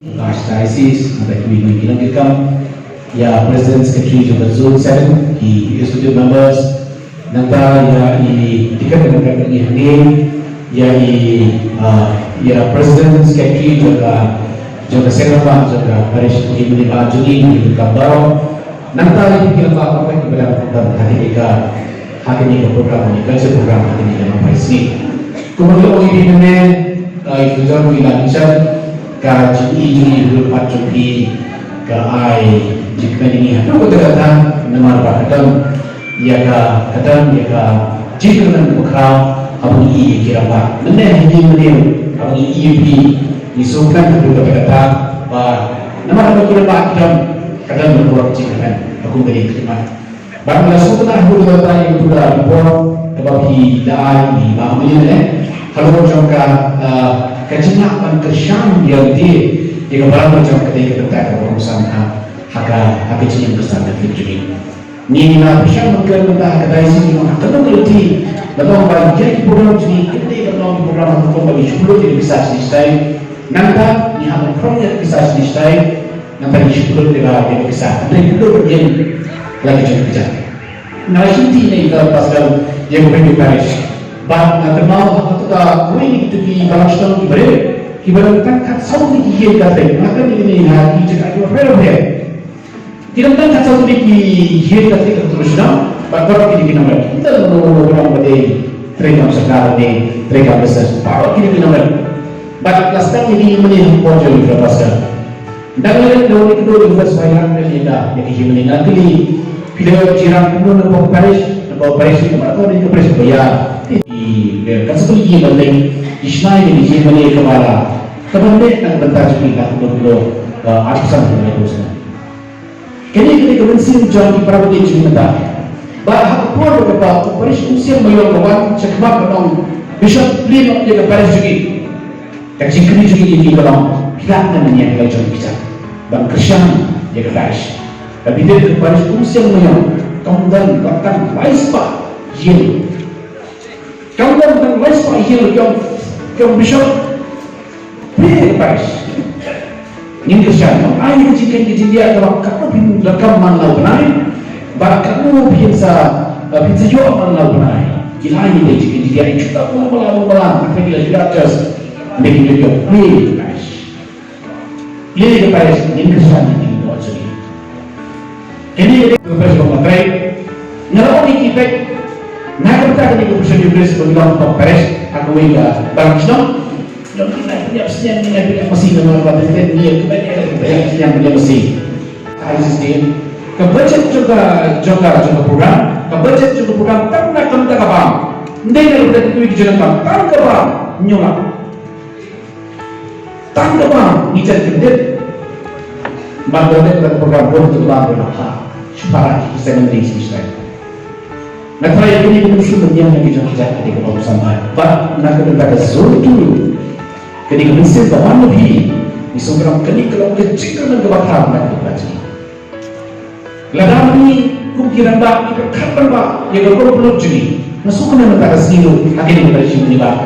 Archdiocese that we welcome ya President Secretary of the Zone 7 ki executive members nanta ya tiket dengan kami hadir ya President Secretary juga Sekretariat juga Parish Committee Ajuni kabar nanta kita apa kepada program hari ini program ini kerja program hari ini dalam Parish kemudian ini itu jangan wilayah ka jini dulu pacuki ka ai jika ini hatu kata nama kadang ya kadang jika dengan bukan abu i kira apa mana ini abu i disukan dulu kata nama abu kira apa kadang berbuat jika aku beri terima bangla sukan dulu kata yang sudah impor kebabi dai ni mahamnya kalau jangka kejenakan kesyam yang di kepala macam ketika kita berurusan hak yang besar dan fikri. Ni na kesyam mungkin kita kedai sini mana kalau berarti betul bagi jadi program ini kita betul program untuk bagi 10 jadi bisa selesai. Nanti ni hal proyek bisa selesai. Nanti 10 tidak bisa. Nanti dulu berjalan lagi jadi kerja. Nah ini ni kita pasal yang berikut Parish. Bah termal atau kue itu di balastang ibaratkan kat satu di kiri kata maka ini hari jika kita berapa tidak kan kat satu di kiri kata terus dah baru kita nomor kita orang pada terima sekarang ni terima besar baru kita nomor baru lastang ini menjadi pojok di pasal dan lain itu juga saya ni dah jadi ini nanti video jiran pun nampak Parish itu mana kau ni Parish bayar kasih lagi balik isnai ini sih balik kepala kemudian nak bentar juga untuk artisan yang itu semua kini kemudian jangan diperhatikan juga bah apa berapa Parish usia mayor kawan cekmak menong bishop pleno dia Parish juga kacing kini juga ini kalau tidak namanya kalau jangan bicara bang Krishan dia Parish tapi dia Parish usia mayor kemudian bahkan waispa ini kamu dan West Pahil yang bishop beri Parish ini Krishan ayat jika dia kalau kamu bin rekam mana benar bah kamu bisa jual mana benar gila ini jika dia kita malam apa dia tidak just making it your beri Parish ini Parish ini Krishan ini actually ini Parish mengapai nggak ini kita nak kita ni kita perlu beri sebagai Parish aku ingat barang Islam yang kita punya senyap ni masih dengan apa kita ni kita yang punya masih existing ke budget juga program ke budget juga program tak nak kita apa ndai kalau kita tu dijalankan tak apa nyola tak apa ni jadi kita bangun program untuk bangun apa supaya kita menjadi Islam. Nak try ini mesti menjadi kerja ketika bersama. Pak nak kita zul dulu. Ketika mesti bahan lebih. Misalnya ketika kecil dengan kebakaran nak kita. Ladang ini kumkiran bak, kapan bak, yang kau belum jadi. Masuk mana kita sendiri. Akhirnya kita sini bak.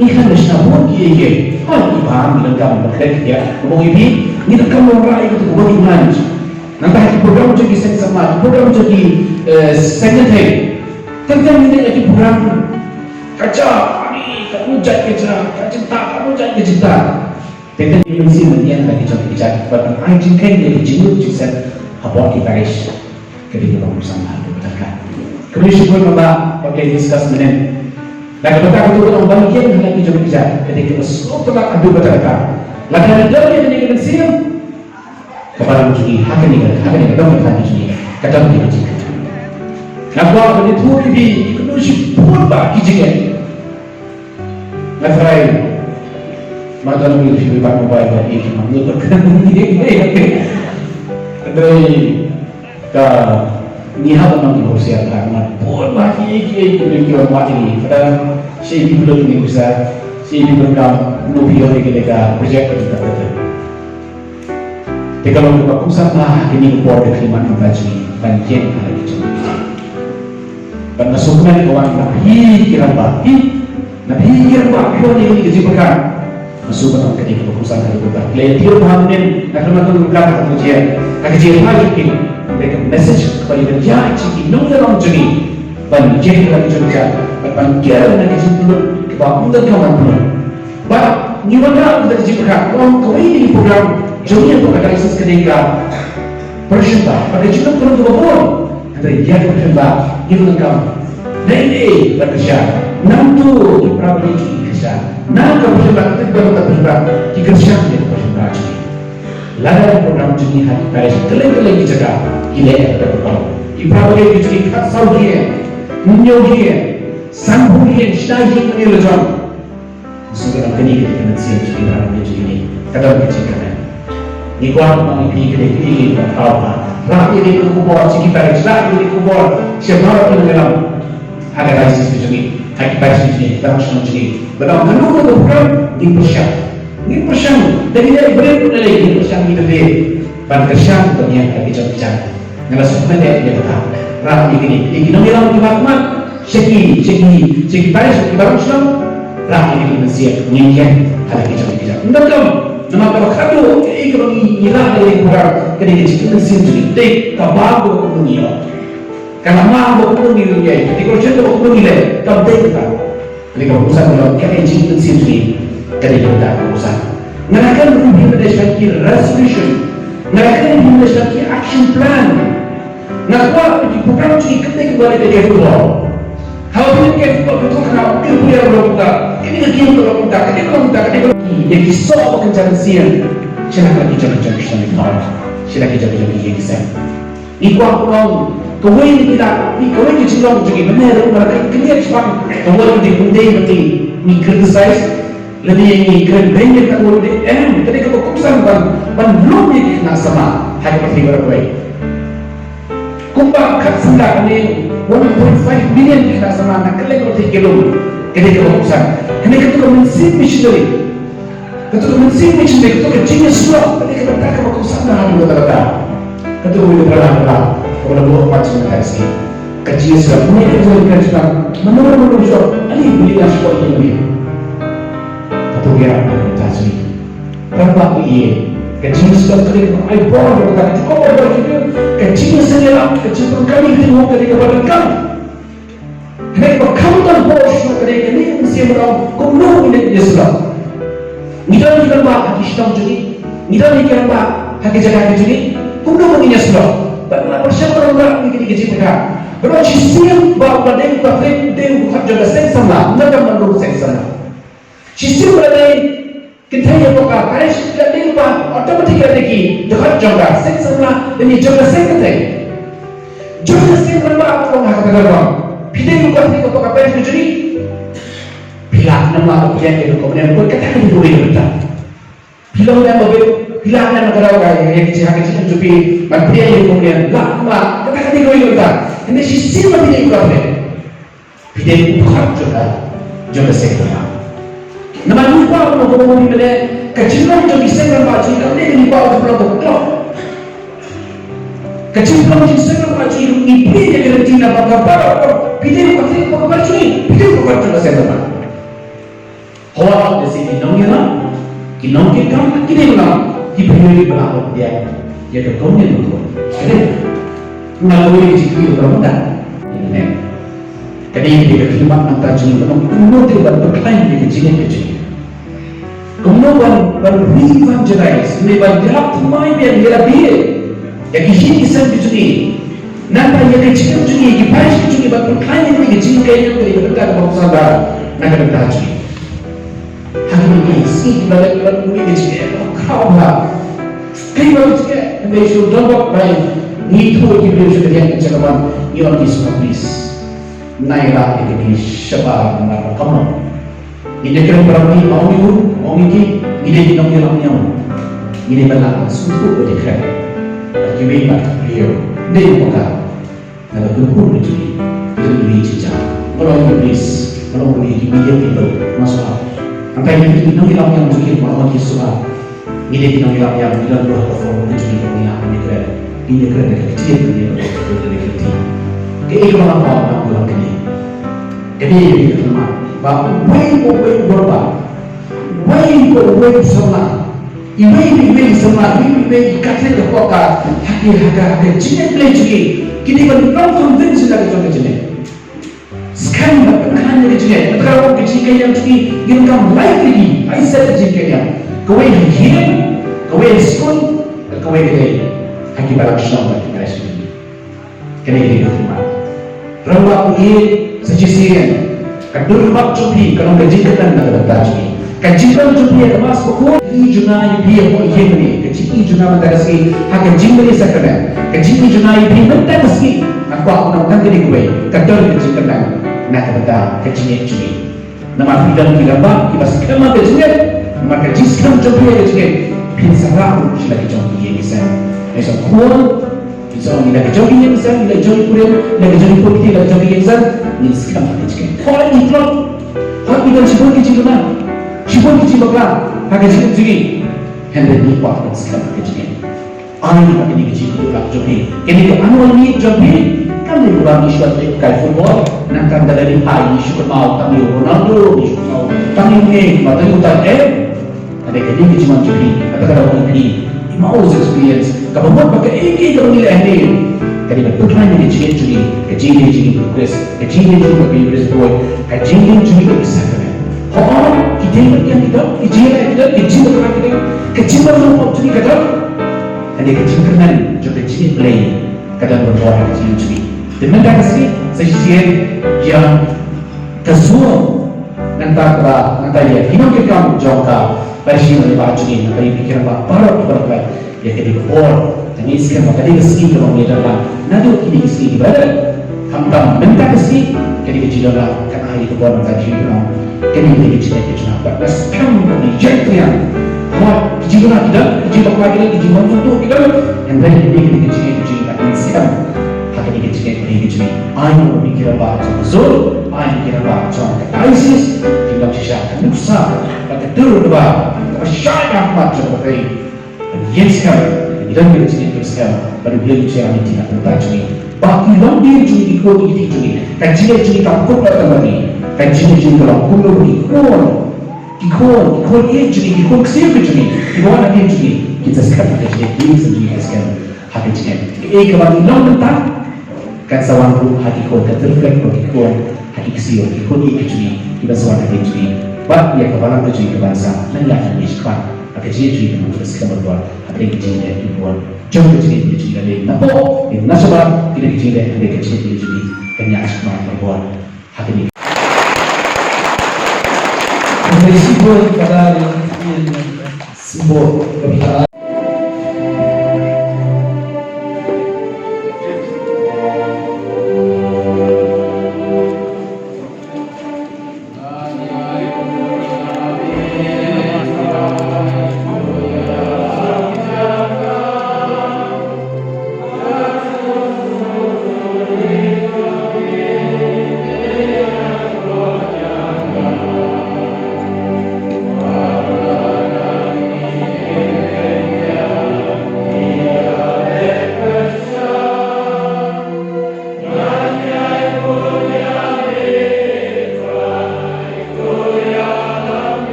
Ni kan mesti buat kiai. Hal ibam lengkap berkait ya. Ngomong ini, ni rekam orang itu buat iman. Nanti program jadi sama, program jadi secretary. Tentang ini lagi program kaca ni kamu jadi kamu jadi cinta. Tentang ini mesti mendiang lagi jadi bicara. Bahkan I jingkai dari jiwa jisat apa di Parish ketika bersama berdekat. Kemudian syukur Bapak pakai diskus menen. Dan ketika itu orang bagian lagi jadi bicara ketika setelah adu berdekat. Lagi ada yang dengan siam kepada menjadi hak ini kata menjadi kata menjadi. Nampak benda tu lebih ekonomi pun bagi jangan. Nak try. Mata nak lebih banyak mobile bagi mana berkenan ni. Dari ka ni hal memang diusia karena pun bagi kita mati. Kadang si belum ni bisa si belum nubi orang kita projek kita betul. Tapi kalau kita pusat lah ini buat keliman membaci banjir lagi macam. Dan masukkan orang nabi kira baki, nabi kira baki orang ini kejibakan. masukan ang kanyang keputusan dari kota. Lain dia pahamin nak melakukan belakang kajian, kajian lagi ini mereka message kepada dia ciki nong dalam jeni, ban jeni lagi jeni ban kira nak kajian dulu kebangun dan kawan dulu. Ba ni mana kita jika orang kau ini program jeni yang kita isis kedega persyaratan pada juga perlu dibuat. Dari dia persyaratan itu nak Nai bekerja, nanti perabot kerja, nak persyaratan kita persyaratan kerja kita persyaratan. Lalu program jenis hati Paris keleng-keleng di jaga, ilek berkau. Ibrahim itu kat Saudi, New Sambung Shnai ni lejon. Sudah kini kita kena siap Ibrahim itu ini. Kadang kita kena. Ni kuat kami pergi ke apa? Rakyat di kubur, sikit Paris, rakyat di kubur, siapa orang dalam ada isis begini, ada isis begini, dalam semua begini. Betul, kalau kita bukan di persiang, dari dia beri lagi di persiang itu dia, pada persiang dunia lagi jauh-jauh. Kalau sebenarnya dia kata, rakyat begini, kita bilang di makmur, segi Paris, di baru Islam, rakyat ini masih mengingat ada jauh-jauh. Betul, nama kalau kado, kalau hilang dari kurang, ketika kita masih begini, dek kabar dunia. Kalau mahu berkumpul di dunia, ketika kita berkumpul di dunia, kita berdekat. Ketika berusaha melakukan kejian sendiri, ketika kita berusaha. Mereka implementasi resolution, mereka implementasi action plan. Nakwa di program ini ketika balik dari luar. How kita betul kenal ilmu yang berlaku. Ini kegiatan berlaku. Ketika yang kisah pekerjaan siang, silakan kita jangan lupa. Silakan kita kisah. Ikut orang. Kawin kita, kawin di Cina juga benar. Mereka clear sebab kawin di bundai berarti ni criticize lebih ni keren banyak kawin di ketika keputusan ban belum ni nak sama hari pertiga berapa? Kumpa kat senda ni 1.5 million kita sama nak kelak berarti kilo ketika keputusan. Ketika itu mensin missionary, ketika mensin missionary itu genius lah. Ketika berita keputusan dah ada kata-kata. Ketika itu berlaku. Kalau buat macam tadi, kajian sebab mereka juga sebab menurut saya, ini beli sesuatu yang lebih. Atau kira apa tadi? Kenapa ia kajian sebab kerja I bawa berkata cukup apa juga kajian sendiri kajian perkali tengok kerja kepada kamu. Mereka kamu tak bos kerja ini mesti berapa kumno ini Islam. Kita juga bah Islam jadi, kita juga bah hak jaga jadi kumno ini Islam. Karena persyaratan orang ini kita. Kalau sistem bahawa dia bukan jaga seksan lah, mereka menurut seksan lah. Sistem berada kita yang buka, karena dia bukan otomatik lagi dekat jaga seksan lah, dan dia jaga seksan lagi. Jaga seksan lah, apa yang kata orang? Kita bukan kita buka apa yang jadi. Bila nama apa yang kita kemudian buat kata kita boleh berita. Bila orang berbeza. Hilang yang negara yang kecil-kecil cuci, materi yang kemudian lama, kata-kata itu juga. Ini sistem materi juga boleh. Bidang bukan juga sektor. Nama lupa orang boleh kecilan jadi sektor baju, kalau dia lupa orang berlaku. Kecilan jadi sektor baju, ini yang kita tidak bakal bidang bukan baju ini, bidang bukan juga sektor. Hawa di sini nongnya, kinongnya kan, kini nong. Di bumi berlaku dia kekonya itu. Jadi melalui jiwa bermuda. Ini. Jadi dia terlibat antara jiwa kemudian dia berklaim dia kecil. Kemudian berrival jenis. Ini berjawab mai dia dia. Yang ini kisah begini. Nampak yang kecil begini, yang baik begini berklaim dia kecil kayaknya dia berkata bahwa sabar nak berkata. Hari ini sih balik bumi kecil. Kau lah, kau juga, mereka sudah dapat baik. Ni tu kita sudah yang kecakapan, yang di Sumabris, naiklah ini siapa nama kamu? Ini kerana berapa mau ini di nongnya, ini berlaku suatu berdekat. Jadi beliau, dia muka, kalau berkumpul jadi, itu lebih jejak. Kalau Sumabris, kalau boleh di media people masuk. Sampai ini nongnya yang mungkin mahu disuruh. Ini kita bilang yang tidak buat perform itu juga punya ini keren kecil dia dari kecil. Kita malah mau bilang gini. Jadi kita cuma bahawa way berubah, way sama iwe sama iwe ikatnya ke poka haki jinet play juga kini kan long convince lagi joga jinet sekarang kan ni jinet kalau kecil kaya juga gini kamu like lagi aisyah jinet kaya kau hidup kau school kau haki balak syam bagi mereka kini hidup cuma rawat ini sejisian kadur bab cupi kalau kejikan nak bertaji kajikan cupi ada mas pokok ijuna ibi apa ini kecil ijuna mendarasi hak jingli sakana kecil ijuna ibi mendarasi aku nak tangkiri gue kadur kejikan nak berta kecil cupi nama bidang kita bab kita sekarang kecil nama kecil sekarang cupi kecil pinsarau lagi jauh ini sen esok kuat so ila jogi yang san ila jogi kurang ila jogi putih ila jogi yang san ni sekarang kecil kalau ikhlas hak kita sebut kecil mana sebut kecil apa hak kecil jogi hendak ni buat sekarang kecil ani hak ini kecil itu lah jogi ini ke annual ni jogi kami bukan isu kai football nak kan dari hari isu mau kami Ronaldo isu mau kami ni mata utar ada kini cuma jogi atau kalau ini mau experience kalau buat pakai kalau nilai ini kali betul kan ini kecil request kecil request boy kecil bisa kan kita yang kecil mau jadi kata ada kecil kenal juga kecil play kata berbuat kecil dengan kasih sesian yang kesuai nanti ya kita kamu jangka Persian ni baca ni, nak fikir apa? Parut berapa? Ya kini or, jadi sekarang kali kesi kalau ni dalam, nanti kini kesi di mana? Kamu minta kesi, kini kecil dalam, kan hari itu baru kaji dalam, kini kecil apa? Nah sekarang ni jadinya, awak kecil dalam kita, kecil apa kita, kecil mana tu kita, yang lain kini kecil, tapi sekarang kini kecil, ayo fikir apa? Zul, ayo fikir apa? ISIS, kita cakap nusa. Betul bah, syaitan amat seperti yang sekarang kita tidak sedih sekarang baru beliau cakap ini tidak berbaca baki lambir juga ikut itu juga kajian juga tak kuat lagi kajian juga kalau kulo ikut ini juga ikut siapa juga ikut lagi juga kita sekarang kajian ini sendiri sekarang hati juga kalau lambir kan sawan tu hati ikut terreflect ikut hati kesiu ikut ini juga kita sawan hati juga But ya kepala tujuh kebangsa, nengah Indonesia, ada jadi kita terus kemudian ada kecil dan ibuan, jauh kecil dari napo, di nasional tidak kecil dan ada kecil jadi kenyak semua berbuat hati ini. Simbol pada simbol kebicaraan.